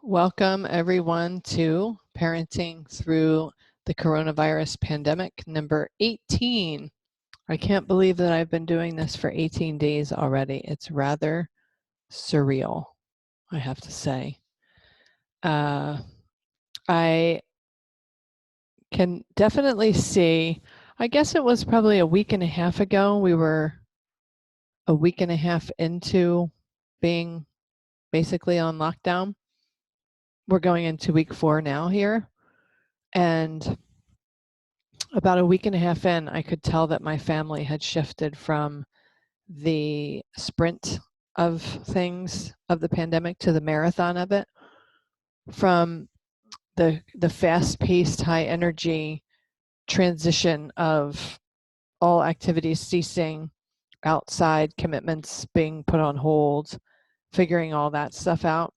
Welcome everyone to Parenting Through the Coronavirus Pandemic number 18. I can't believe that I've been doing this for 18 days already. It's rather surreal, I have to say. I can definitely see, I guess it was probably a week and a half ago, we were a week and a half into being basically on lockdown. We're going into week 4 now here. And about a week and a half in, I could tell that my family had shifted from the sprint of things of the pandemic to the marathon of it, from the fast-paced, high-energy transition of all activities ceasing, outside commitments being put on hold, figuring all that stuff out,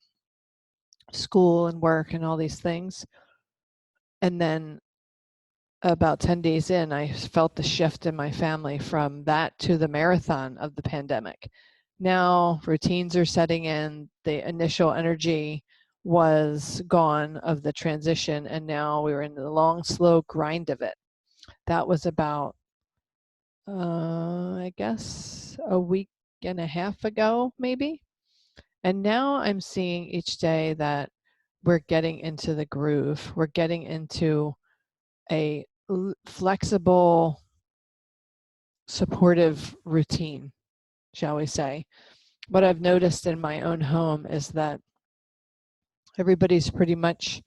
school and work and all these things. And then about 10 days in, I felt the shift in my family from that to the marathon of the pandemic. Now routines are setting in, the initial energy was gone of the transition, and now we were in the long, slow grind of it. That was about, I guess, a week and a half ago, maybe. And now I'm seeing each day that we're getting into the groove. We're getting into a flexible, supportive routine, shall we say. What I've noticed in my own home is that everybody's pretty much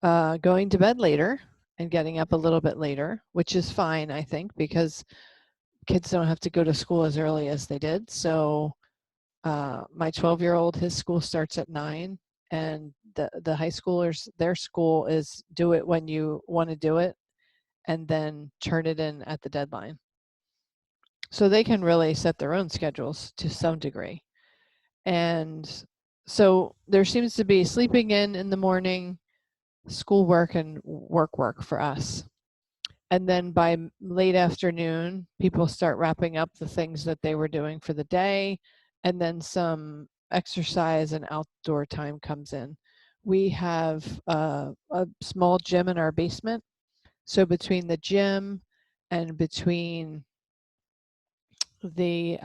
going to bed later and getting up a little bit later, which is fine, I think, because kids don't have to go to school as early as they did. So my 12-year-old, his school starts at 9, and the high schoolers, their school is do it when you want to do it and then turn it in at the deadline. So they can really set their own schedules to some degree. And so there seems to be sleeping in the morning, schoolwork and work for us. And then by late afternoon, people start wrapping up the things that they were doing for the day, and then some exercise and outdoor time comes in. We have a small gym in our basement. So between the gym and between the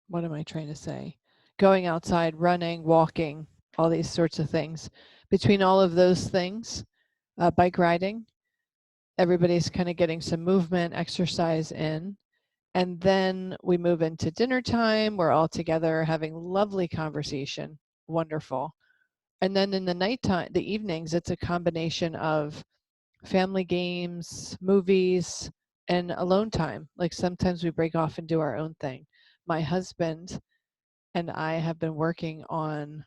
what am I trying to say? Going outside, running, walking, all these sorts of things. Between all of those things, bike riding, everybody's kind of getting some movement, exercise in. And then we move into dinner time. We're all together having lovely conversation. Wonderful. And then in the nighttime, the evenings, it's a combination of family games, movies, and alone time. Like sometimes we break off and do our own thing. My husband and I have been working on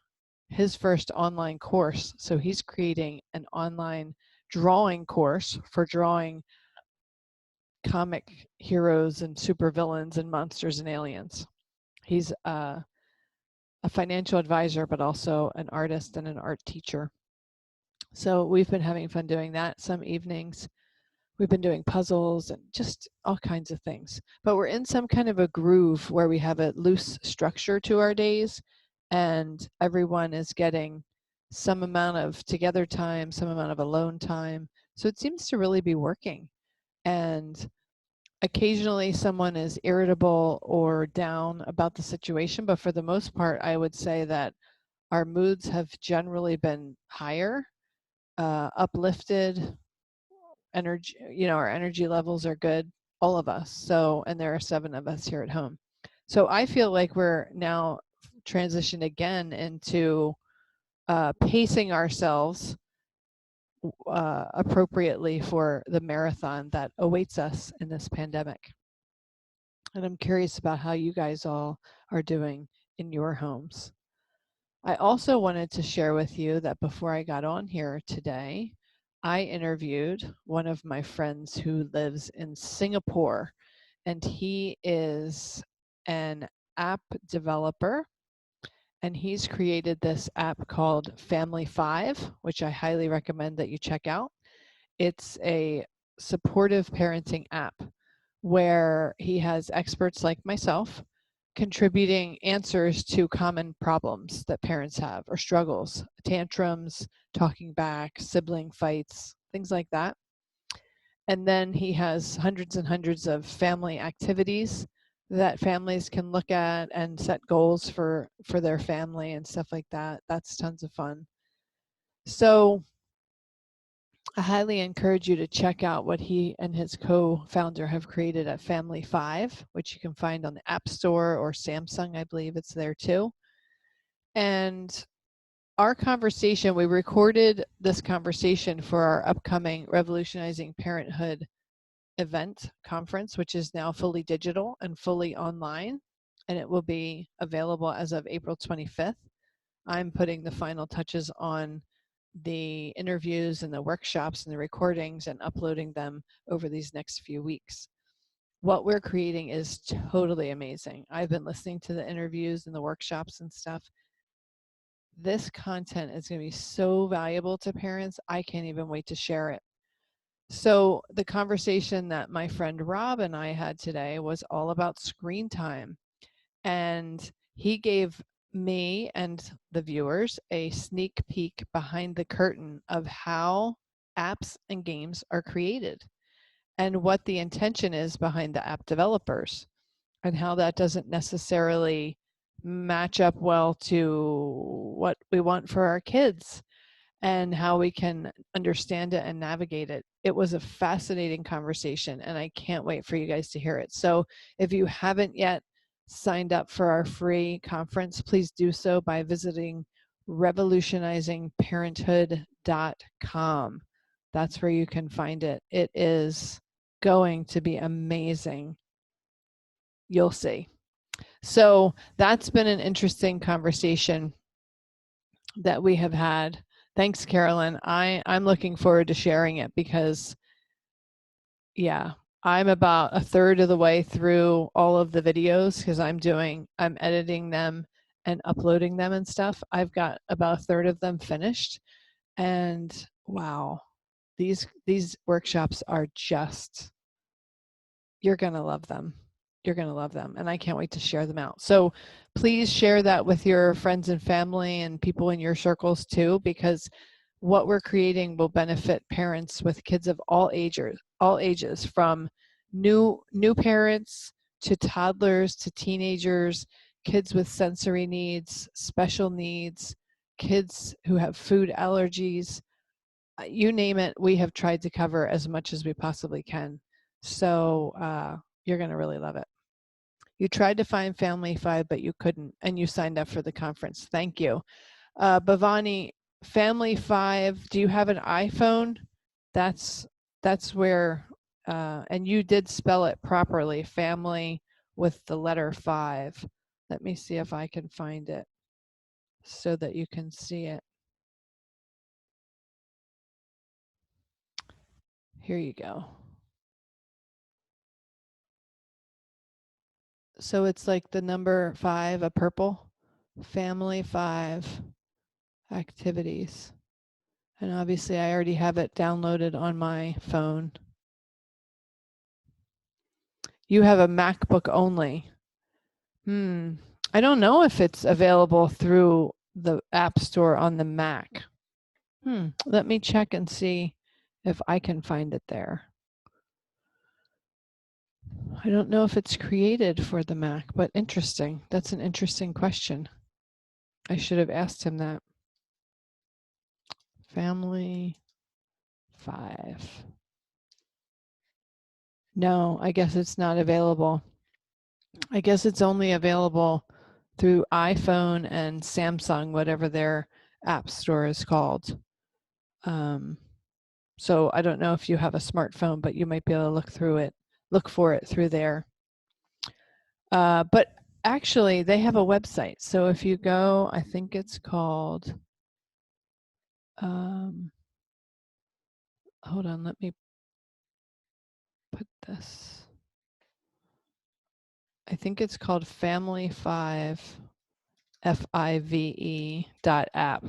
his first online course. So he's creating an online drawing course for drawing comic heroes and supervillains and monsters and aliens. He's a financial advisor, but also an artist and an art teacher. So we've been having fun doing that some evenings. We've been doing puzzles and just all kinds of things. But we're in some kind of a groove where we have a loose structure to our days, and everyone is getting some amount of together time, some amount of alone time. So it seems to really be working. And occasionally someone is irritable or down about the situation, but for the most part, I would say that our moods have generally been higher, uplifted, energy, our energy levels are good, all of us. So, and there are 7 of us here at home. So I feel like we're now transitioned again into pacing ourselves appropriately for the marathon that awaits us in this pandemic. And I'm curious about how you guys all are doing in your homes. I also wanted to share with you that before I got on here today, I interviewed one of my friends who lives in Singapore, and he is an app developer, and he's created this app called Family 5, which I highly recommend that you check out. It's a supportive parenting app where he has experts like myself contributing answers to common problems that parents have or struggles, tantrums, talking back, sibling fights, things like that. And then he has hundreds and hundreds of family activities that families can look at and set goals for their family and stuff like that. That's tons of fun. So I highly encourage you to check out what he and his co-founder have created at Family 5, which you can find on the App Store or Samsung. I believe it's there too. And our conversation, we recorded this conversation for our upcoming Revolutionizing Parenthood event conference, which is now fully digital and fully online, and it will be available as of April 25th. I'm putting the final touches on the interviews and the workshops and the recordings and uploading them over these next few weeks. What we're creating is totally amazing. I've been listening to the interviews and the workshops and stuff. This content is going to be so valuable to parents. I can't even wait to share it. So the conversation that my friend Rob and I had today was all about screen time. And he gave me and the viewers a sneak peek behind the curtain of how apps and games are created and what the intention is behind the app developers and how that doesn't necessarily match up well to what we want for our kids and how we can understand it and navigate it. It was a fascinating conversation and I can't wait for you guys to hear it. So if you haven't yet signed up for our free conference, please do so by visiting revolutionizingparenthood.com. That's where you can find it. It is going to be amazing. You'll see. So that's been an interesting conversation that we have had. Thanks, Carolyn. I'm looking forward to sharing it because, yeah, I'm about a third of the way through all of the videos because I'm editing them and uploading them and stuff. I've got about a third of them finished. And wow, these workshops are just, you're going to love them. You're going to love them. And I can't wait to share them out. So please share that with your friends and family and people in your circles too, because what we're creating will benefit parents with kids of all ages, from new parents to toddlers to teenagers, kids with sensory needs, special needs, kids who have food allergies. You name it, we have tried to cover as much as we possibly can. So you're going to really love it. You tried to find Family 5, but you couldn't, and you signed up for the conference. Thank you. Bhavani, Family 5, do you have an iPhone? That's where, and you did spell it properly, family with the letter 5. Let me see if I can find it so that you can see it. Here you go. So it's like the number 5, a purple, Family 5 activities. And obviously I already have it downloaded on my phone. You have a MacBook only. I don't know if it's available through the App Store on the Mac. Let me check and see if I can find it there. I don't know if it's created for the Mac, but interesting. That's an interesting question. I should have asked him that. Family 5. No, I guess it's not available. I guess it's only available through iPhone and Samsung, whatever their app store is called. So I don't know if you have a smartphone, but you might be able to look for it through there. But actually, they have a website. So if you go, I think it's called, hold on, let me put this. I think it's called Family5, FIVE.app.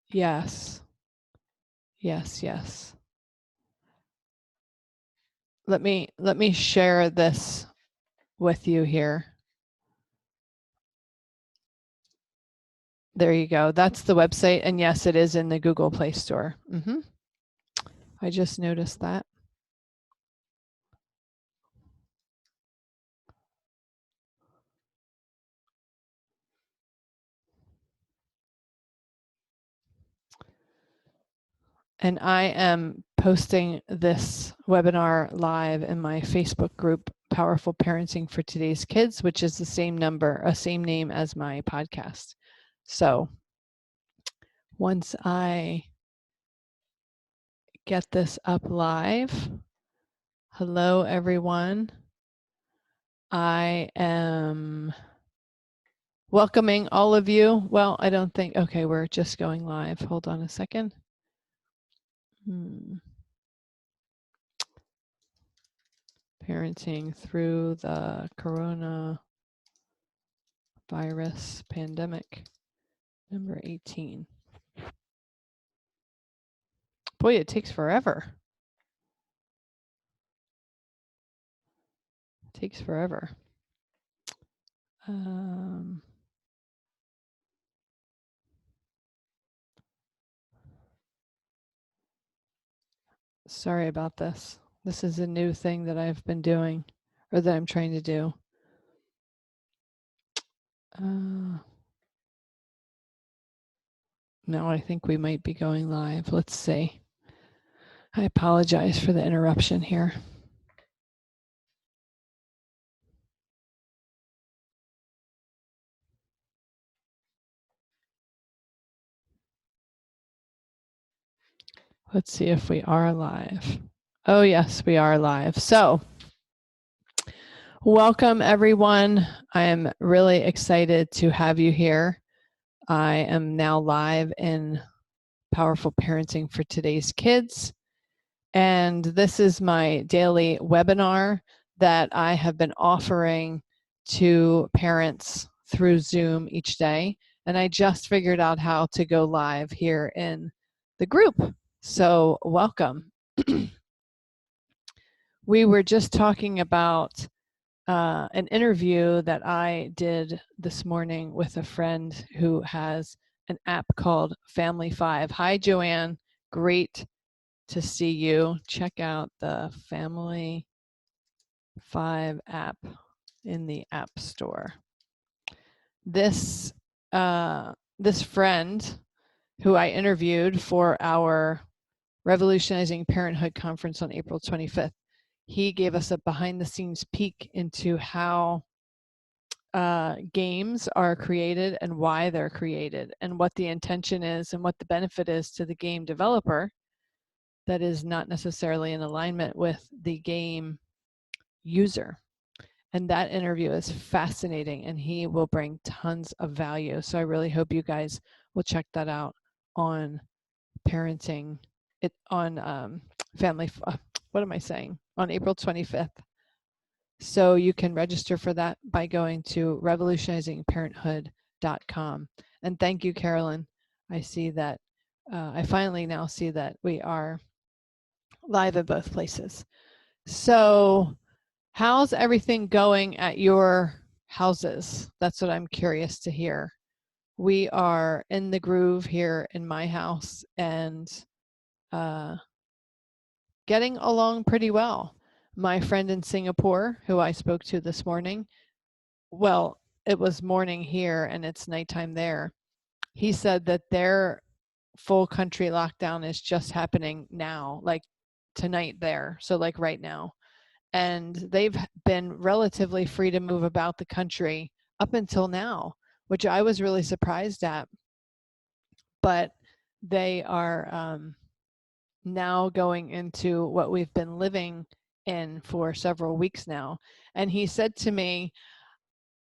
Yes. Yes, yes. let me share this with you here. There you go. That's the website. And yes, it is in the Google Play Store. I just noticed that. And I am posting this webinar live in my Facebook group, Powerful Parenting for Today's Kids, which is the same name as my podcast. So once I get this up live, hello everyone. I am welcoming all of you. Well, I don't think, okay, we're just going live. Hold on a second. Parenting through the coronavirus pandemic, number 18. Boy, it takes forever. It takes forever. Sorry about this. This is a new thing that I've been doing, or that I'm trying to do. Now I think we might be going live. Let's see. I apologize for the interruption here. Let's see if we are live. Oh, yes, we are live. So, welcome everyone. I am really excited to have you here. I am now live in Powerful Parenting for Today's Kids. And this is my daily webinar that I have been offering to parents through Zoom each day. And I just figured out how to go live here in the group. So welcome. We were just talking about an interview that I did this morning with a friend who has an app called Family 5. Hi, Joanne. Great to see you. Check out the Family 5 app in the App Store. This friend who I interviewed for our Revolutionizing Parenthood conference on April 25th, he gave us a behind the scenes peek into how games are created and why they're created and what the intention is and what the benefit is to the game developer that is not necessarily in alignment with the game user. And that interview is fascinating and he will bring tons of value. So I really hope you guys will check that out on parenting, on family, what am I saying? On April 25th. So you can register for that by going to revolutionizingparenthood.com. And thank you, Carolyn. I see that, I finally now see that we are live at both places. So how's everything going at your houses? That's what I'm curious to hear. We are in the groove here in my house and getting along pretty well. My friend in Singapore, who I spoke to this morning, well, it was morning here and it's nighttime there. He said that their full country lockdown is just happening now, like tonight there. So like right now. And they've been relatively free to move about the country up until now, which I was really surprised at. But they are now going into what we've been living in for several weeks now. And he said to me,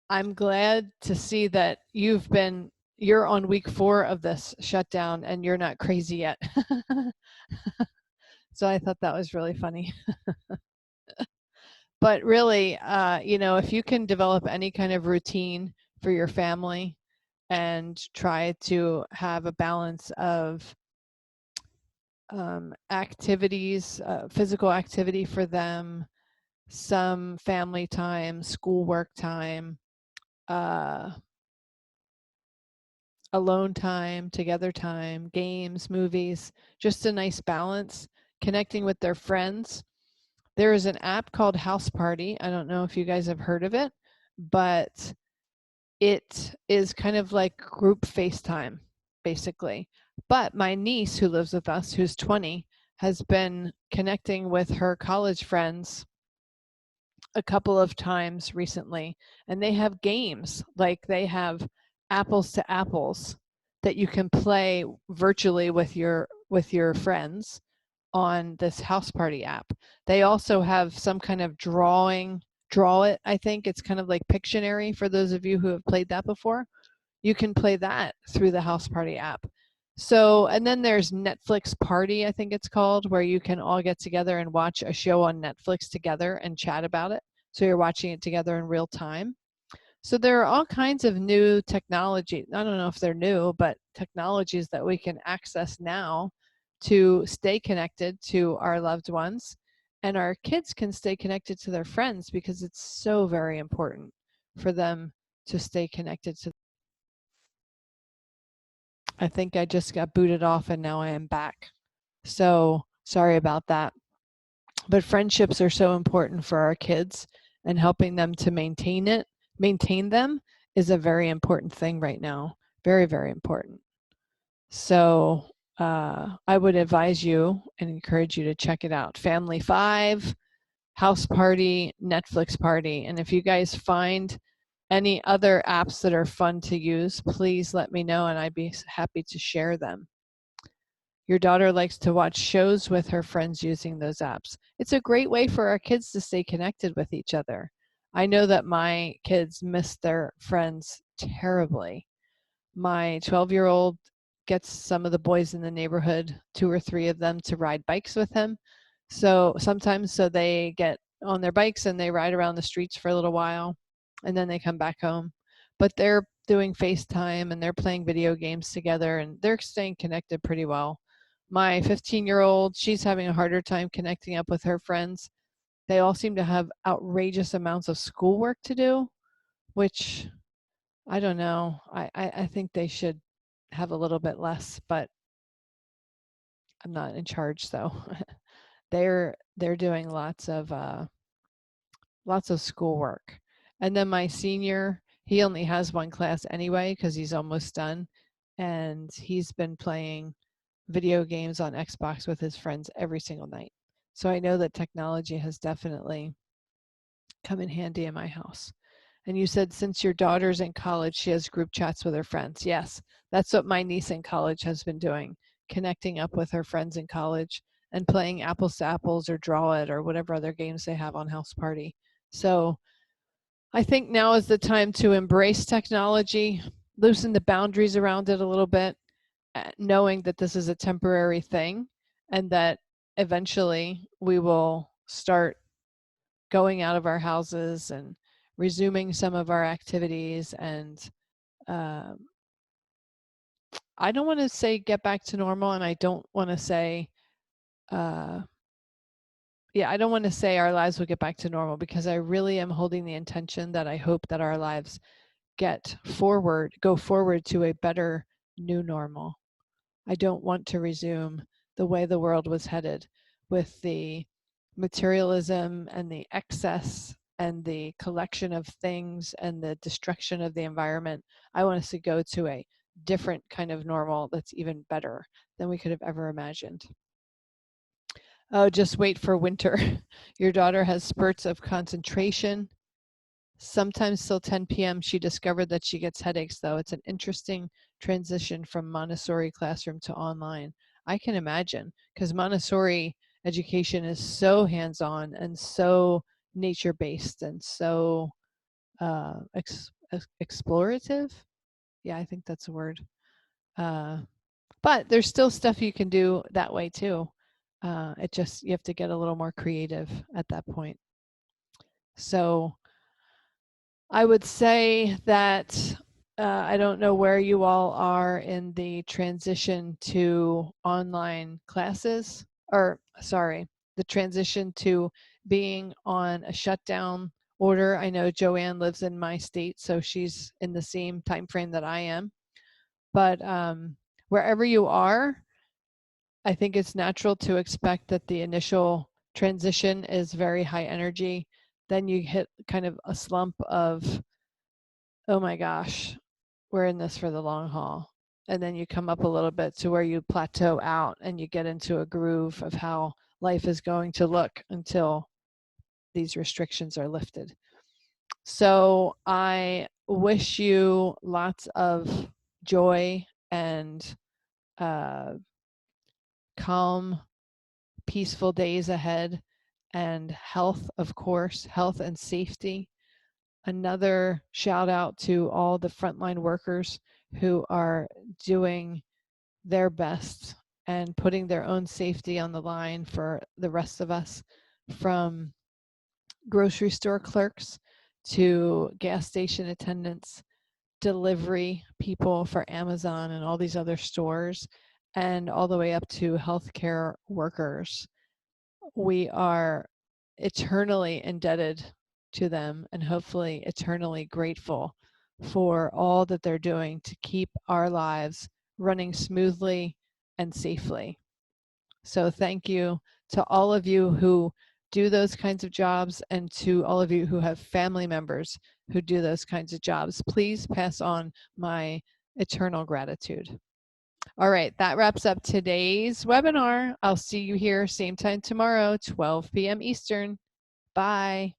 I'm glad to see that you're on week 4 of this shutdown and you're not crazy yet. So I thought that was really funny. But really, if you can develop any kind of routine for your family and try to have a balance of activities, physical activity for them, some family time, schoolwork time, alone time, together time, games, movies, just a nice balance, connecting with their friends. There is an app called House Party. I don't know if you guys have heard of it, but it is kind of like group FaceTime, basically. But my niece who lives with us, who's 20, has been connecting with her college friends a couple of times recently, and they have games, like they have apples to apples that you can play virtually with your friends on this House Party app. They also have some kind of draw it, I think it's kind of like Pictionary for those of you who have played that before. You can play that through the House Party app. So, and then there's Netflix Party, I think it's called, where you can all get together and watch a show on Netflix together and chat about it. So you're watching it together in real time. So there are all kinds of new technology. I don't know if they're new, but technologies that we can access now to stay connected to our loved ones. And our kids can stay connected to their friends because it's so very important for them to stay connected to. I think I just got booted off and now I am back. So sorry about that. But friendships are so important for our kids, and helping them to maintain them is a very important thing right now. Very, very important. So I would advise you and encourage you to check it out. Family 5, House Party, Netflix Party. And if you guys find any other apps that are fun to use, please let me know and I'd be happy to share them. Your daughter likes to watch shows with her friends using those apps. It's a great way for our kids to stay connected with each other. I know that my kids miss their friends terribly. My 12-year-old gets some of the boys in the neighborhood, 2 or 3 of them, to ride bikes with him. So sometimes they get on their bikes and they ride around the streets for a little while and then they come back home. But they're doing FaceTime and they're playing video games together and they're staying connected pretty well. My 15-year-old, she's having a harder time connecting up with her friends. They all seem to have outrageous amounts of schoolwork to do, which I don't know. I think they should have a little bit less, but I'm not in charge, so they're doing lots of schoolwork. And then my senior, he only has one class anyway because he's almost done, and he's been playing video games on Xbox with his friends every single night. So I know that technology has definitely come in handy in my house. And you said since your daughter's in college, she has group chats with her friends. Yes, that's what my niece in college has been doing, connecting up with her friends in college and playing apples to apples or draw it or whatever other games they have on House Party. So I think now is the time to embrace technology, loosen the boundaries around it a little bit, knowing that this is a temporary thing and that eventually we will start going out of our houses and resuming some of our activities. And um, I don't want to say get back to normal, and I don't want to say I don't want to say our lives will get back to normal, because I really am holding the intention that I hope that our lives go forward to a better new normal. I don't want to resume the way the world was headed, with the materialism and the excess and the collection of things and the destruction of the environment. I want us to go to a different kind of normal that's even better than we could have ever imagined. Oh, just wait for winter. Your daughter has spurts of concentration. Sometimes till 10 p.m. She discovered that she gets headaches, though. It's an interesting transition from Montessori classroom to online. I can imagine, because Montessori education is so hands-on and so nature-based and so explorative. Yeah, I think that's a word. But there's still stuff you can do that way too. You have to get a little more creative at that point. So I would say that I don't know where you all are in the transition to online classes, or sorry, the transition to being on a shutdown order. I know Joanne lives in my state, so she's in the same time frame that I am. But wherever you are, I think it's natural to expect that the initial transition is very high energy. Then you hit kind of a slump of, oh my gosh, we're in this for the long haul. And then you come up a little bit to where you plateau out and you get into a groove of how life is going to look until these restrictions are lifted. So I wish you lots of joy and calm, peaceful days ahead, and health, of course, health and safety. Another shout out to all the frontline workers who are doing their best and putting their own safety on the line for the rest of us, from grocery store clerks to gas station attendants, delivery people for Amazon and all these other stores, and all the way up to healthcare workers. We are eternally indebted to them and hopefully eternally grateful for all that they're doing to keep our lives running smoothly and safely. So thank you to all of you who do those kinds of jobs, and to all of you who have family members who do those kinds of jobs. Please pass on my eternal gratitude. All right, that wraps up today's webinar. I'll see you here same time tomorrow, 12 p.m. Eastern. Bye.